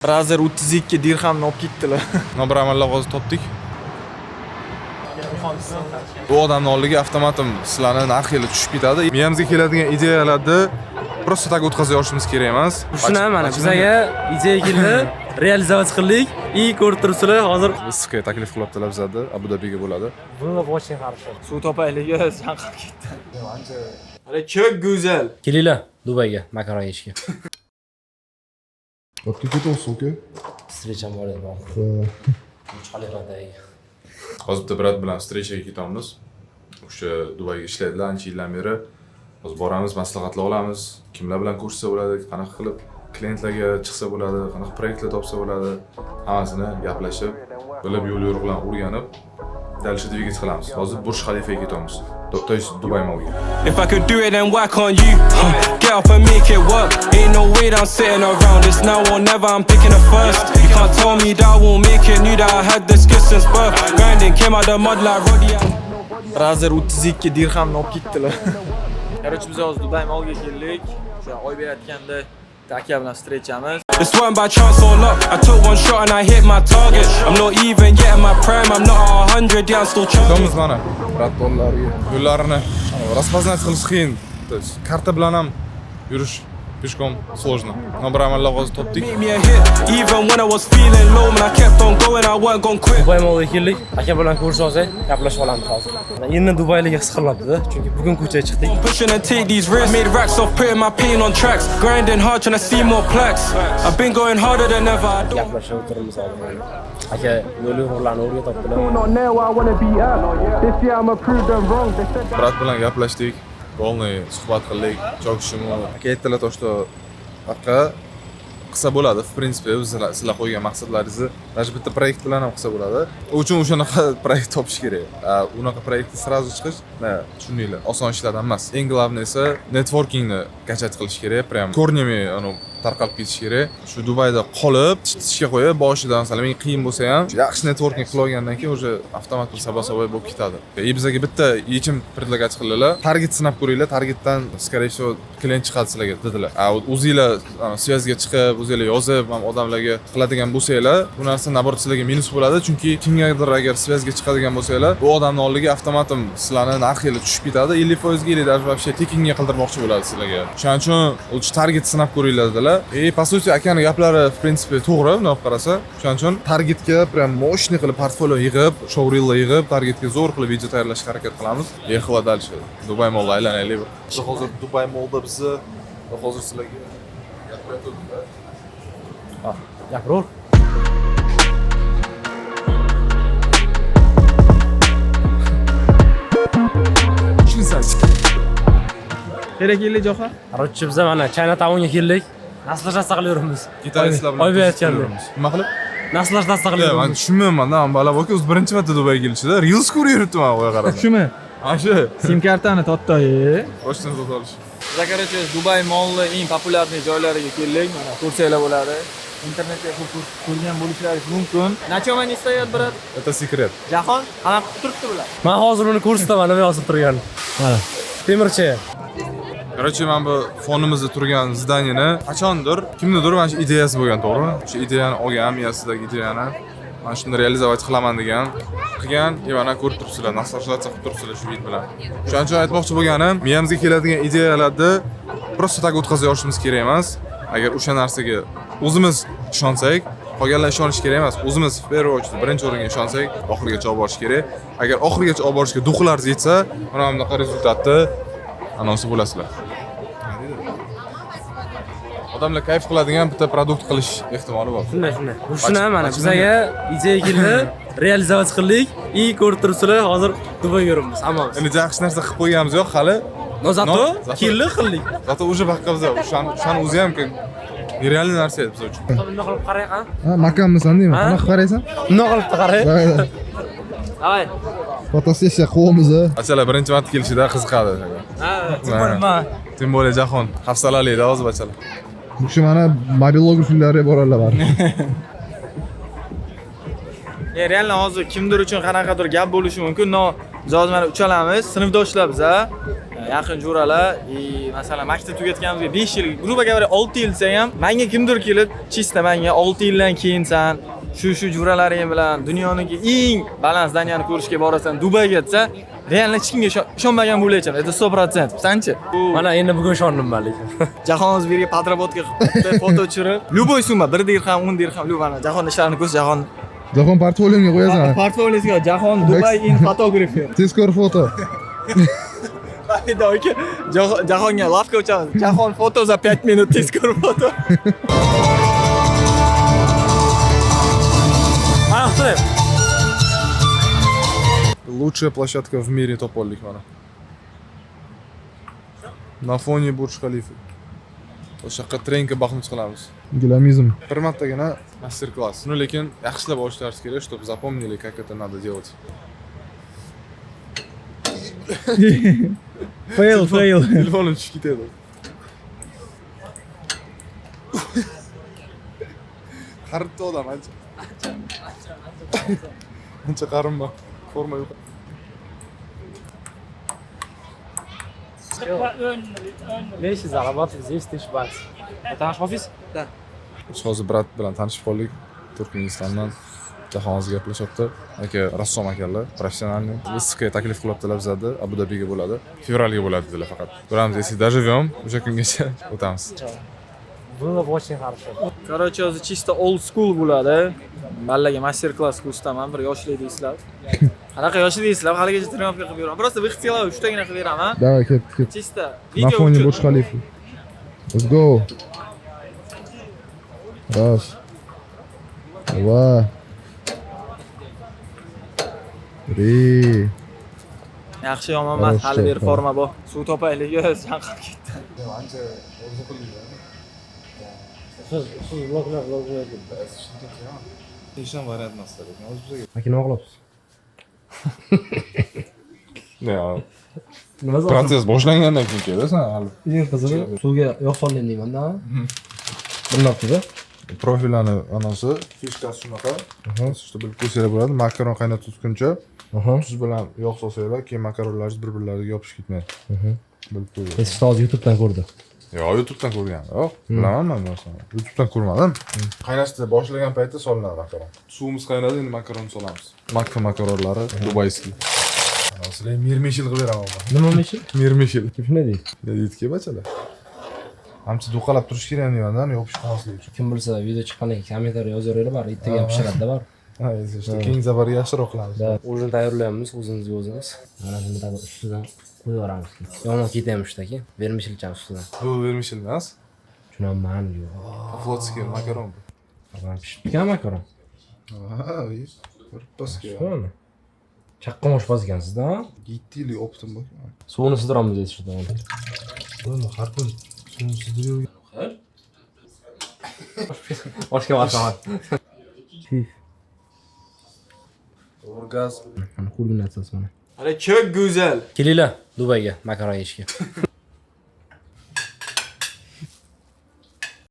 Razer 32 dirhamni olib ketdilar. Bir amallab hozir topdik. Bu odamning oldiga avtomatim sizlarning narxingiz tushib ketadi. Miyamizga keladigan ideyalarni просто так o'tkazib yorishimiz kerak emas. Shuna mana bizga ideya keldi, realizatsiya qildik. Ko'rib turibsizlar, hozir Issiqqa taklif qilyaptilar bizlarni, Abu Dabiga bo'ladi. buni очень хорошо. Suv topayligi chanqib ketdi. Hali ko'k go'zal. Kelinglar Dubayga makaron yeyishga. Откуда ты сука? Встречам bor edi. Chiqalayotgan. Hozir bitta brat bilan встречаga ketamiz. O'sha Dubayga ishlaydilar ancha yildan beri. Hozir boramiz, maslahatlar olamiz. Kimlar bilan ko'rishsa bo'ladi, qanaqa qilib klientlarga chiqsa bo'ladi, qanaqa proyektlar topsa bo'ladi, hammasini gaplashib, bilib yo'l-yo'riq bilan o'rganib, dальше двигать qilamiz. Hozir Burj Khalifaga ketamiz. То есть Dubai Mallga. If I could do it, then why can't you? Get up and make it work. Ain't no way that I'm sitting around. It's now or never, I'm picking it first. You can't tell me that I won't make it. Knew that I had the skills since birth. Grinding came out the mud like Roddy. Razer 32 dirhamni olib ketdilar. Короче, biz hozir Dubai Mallga keldik. O'sha oy berayotganda aka bilan встречamiz. This weren't by chance or luck. I took one shot and I hit my target. I'm not even yet in my prime. I'm not at 100, yeah, I'm still charging. Ketamiz mana bratdonlarga. Yo'llarini распознать qilish qiyin. То есть karta bilan ham yurish peshkom сложно. Bir amallab hozir topdik. Made me a hit. Even when I was feeling low, man, I kept on going. I weren't gonna quit. Dubai Mallga keldik. Aka bilan ko'rishib olsak, gaplashib olamiz hozir. Endi Dubaylik his qilyapti-da, chunki bugun ko'chaga chiqdik. Pushing and take these risks. Made racks off putting my pain on tracks. Grinding hard trying to see more plaques. I've been going harder than ever. I don't Gaplashib o'tiramiz hozir. Aka yo'l-yo'riqlarni o'rgatyaptilar. not near where I wanna be at. This year I'ma prove them wrong. They said Brat bilan gaplashdik. Полный suhbat qildik. Chokishim. Aka aytdilar to, что aka qilsa bo'ladi. В принципе, sizlar qo'ygan maqsadlaringizni даже bitta proyekt bilan ham qilsa bo'ladi. U uchun o'shanaqa proyekt topish kerak. Unaqa proyektni sразу chiqish, tushundinglar, oson ishlardan emas. Eng главный esa networkingni kachat qilish kerak. Прям корнями tarqalib ketish kerak. Shu Dubayda qolib, ishga qo'yib, boshidan masalan men qiyin bo'lsa ham, yaxshi networking qilib olgandan keyin o'sha avtomat bir sabab bo'lib ketadi. Bizga bitta yechim predlagать qildilar. Target sinab ko'ringlar, targetdan скорее всего klient chiqadi sizlarga dedilar. O'zingizlar связьga chiqib, o'zingizlar yozib, odamlarga qiladigan bo'lsanglar, bu narsa naborot sizlarga minus bo'ladi, chunki kimgadir agar связьga chiqadigan bo'lsanglar, bu odamning oldiga avtomatim sizlarning narxingiz tushib ketadi, 50% или даже вообще tekinga qildirmoqchi bo'ladi sizlarga. Shuning uchun o'sha target sinab ko'ringlar dedilar. По сути, akani gaplari в принципе to'g'ri, bunday qarasa. Shuning uchun targetga prям мощный qilib portfolio yig'ib, showreel yig'ib, targetga zo'r qilib video tayyorlashga harakat qilamiz. Ехала дальше. Dubai Mallga aylanaylik. Biz hozir Dubai Mallda bizni hozir sizlarga gapirayotganmiz. Gapiraver. Kerak keldik Johar. Короче, biz mana Chinatownga keldik. Naslashasiya qilaveramiz. Gitaristlar bilan Oy berayotganda. nima qilib? Naslashasiya Men qilaveramiz. tushunmayman, bala aka o'zi birinchi marta Dubayga kelishida Reels ko'rib yuribman qo'ya qarab. Shumi? Ha shu. Sim kartani totdi-yu. Boshdan sotib olish. Biz короче Dubai Mall'ning eng populyarniy joylariga keldik. Mana ko'rsanglar bo'ladi. Internetda ko'rgan bo'lishlaringiz mumkin. Nachomani стоят, brat? Это секрет. Jahon, qanaqa qilib turibdi bular? Men hozir uni ko'rsataman, nima yozib turgan. Mana. Temirchi. Короче, men bu fonimizda turgan zdaniyani qachondir kimnidir mana shu ideyasi bo'lgan, to'g'rimi? Shu ideyani olgan, miyasidagi ideyani mana shuni realizovat qilaman degan, qilgan, mana ko'rib turibsizlar, naslashlatsa qilib turibsizlar shu vid bilan. Shuning uchun aytmoqchi bo'lganim, miyamizga keladigan ideyalarni просто так o'tkazib yorishimiz kerak emas. Agar o'sha narsaga o'zimiz ishonsak, qolganlar ishonish kerak emas. O'zimiz в первую очередь birinchi o'ringa ishonsak, oxirigacha olib borish kerak. Agar oxirigacha olib borishga duxlaringiz yetsa, mana bunaqa rezultatni anonsi bo'lasizlar. Odamlar kayf qiladigan bitta produkt qilish ehtimoli bor. Shunday. Shuna mana bizga ideya keldi, realizatsiya qildik. Ko'rib turibsizlar, hozir Dubayga yuribmiz hammamiz. Endi yaxshi narsa qilib qo'yganimiz yo'q hali. Zato keldi qildik. Zato уже baqqa biz o'shani o'zi ham нереальный narsa edi biz uchun. Bunday qilib qarang, ha? Ha, makammisan deyman. Qanaqa qaraysan? Bunday qilib qarang. Davay. Fotosessiya qilamiz. Achalar birinchi marta kelishida qiziqadi. Ha, nima? Tim bo'lay jahon, hafsalalikda hozir bachalar. Shu mana mobilograflarga borarlar bari. Realni hozir kimdir uchun qanaqadir gap bo'lishi mumkin. Biz hozir mana uchalamiz sinfdoshlar biz, yaqin jo'ralar, masalan, maktab tugatganimizga 5 yil, grubo говоря, 6 yil desa ham, menga kimdir kelib, chista menga 6 yildan keyin sen shu jo'ralaring bilan dunyodagi eng baland zdaniyani ko'rishga borasan, Dubayga desa, realni hech kimga ishonmagan bo'layapman. Это 100%. Sanchi? Mana endi bugun ishondim men lekin. Jahon o'zbirga podrobotga foto tushirib, любой summa 1 dirham, 10 dirham, mana jahon ishlarini ko'rsa, Jahon portfoliyomga qo'yasan. portfoliyosiga jahon Dubai in photography. Tezkor foto. Hayda aka, jahonga lavka ochamiz. Jahon foto za 5 minut tezkor foto. Aqtirib. Лучшая площадка в мире topoldik mana. Na fone Burj Khalifa. O'sha yoqqa trenka baxtimiz qilamiz. Gilamizm. Bir martagina master-klass. Uni lekin yaxshilab olishlarimiz kerak, чтобы запомнили, как это надо делать. Fail. Telefonim tushib ketadi. Qaribdi odam ancha. Ancha qarinma. Forma yo'q. ليش زعلبات здесь ты шбац. Это наш офис? Да. Biz hozir brat bilan tanishib qoldik. Turkmanistondan jahonga gaplashyapti. Aka rassom akalar, professionalniy. Issiqqa taklif qilyaptilar bizlarni, Abu Dabiga bo'ladi. Fevralga bo'ladi dedilar faqat. Ko'ramiz, если доживем, o'sha kungacha o'tamiz. Было бы очень хорошо. Короче, hozir чисто old school bo'ladi. Ballaga master-klass ko'rsataman, bir yoshlik deysizlar. Qanaqa yoshlik deysizlar? Haligacha trenirovka qilib beraman. Просто bir ixtiyor uchtagina qilib beraman. Давай, ket. Чисто Na video fone uchun. Burj Khalifa. Let's go. Раз. Два. Три. Yaxshi yomon emas, hali bir forma bor. Suv topaylik, chanqib ketdi. Hech ham variant emas lekin hozir bizga. Makina o'g'labsiz. Ne, Nima zor? protsess boshlangandan keyin kelasan hali. Eng qizig'i suvga yog' soling deyman-da. Bir nuqtada. Profillarni anonsi, fishkasi shunaqa. Чтобы ko'rsanglar bo'ladi. Makaron qaynatib tuz bilan yog' solsanglar, keyin makaronlaringiz bir-birlariga yopishib ketmaydi. Bilib qo'ying. Siz hozir YouTube'dan ko'rdi. Yo'q, YouTube'dan ko'rgan. Yo'q, bilaman men bu narsani. YouTube'dan ko'rmadim. Qaynashni boshlagan paytda solinadi makaron. Suvimiz qaynadi, endi makaronni solamiz. Makka makaronlari dubayskiy. Sizlar 20 yil qilib beraman. Nima mishi? 20 yil. Shunday deydi. Ne deydi bachalar? Amchi duqalab turish kerak deyman-da, yopishib qolmaslik uchun. Kim bilsa video chiqqandan keyin kommentariy yozaveringlar, bari ittiga pishiradi bor. Ha, işte keyin safar yaxshiroq qilamiz. O'zini tayyorlaymiz, o'zimizga o'zimiz. Mana shunday ustidan qo'yaveramiz. Yomon ketamiz-da vermishilcham ustidan. Bu vermishil emas. Tushunaman, yo'q. Flotskiy makaron bu. Mana pishib ketgan makaron. Ha, Birpasga. Shuni. Chaqqon oshpaz ekansizda. 7 yillik optim bor. Suvni sidiramiz deyishdi. Buni har kun suvni sidirib. Oshga marhamat. Orgazm. Mana kulminatsiyasi mana. Hali çok güzel. Kelinglar Dubayga makaron yeyishga.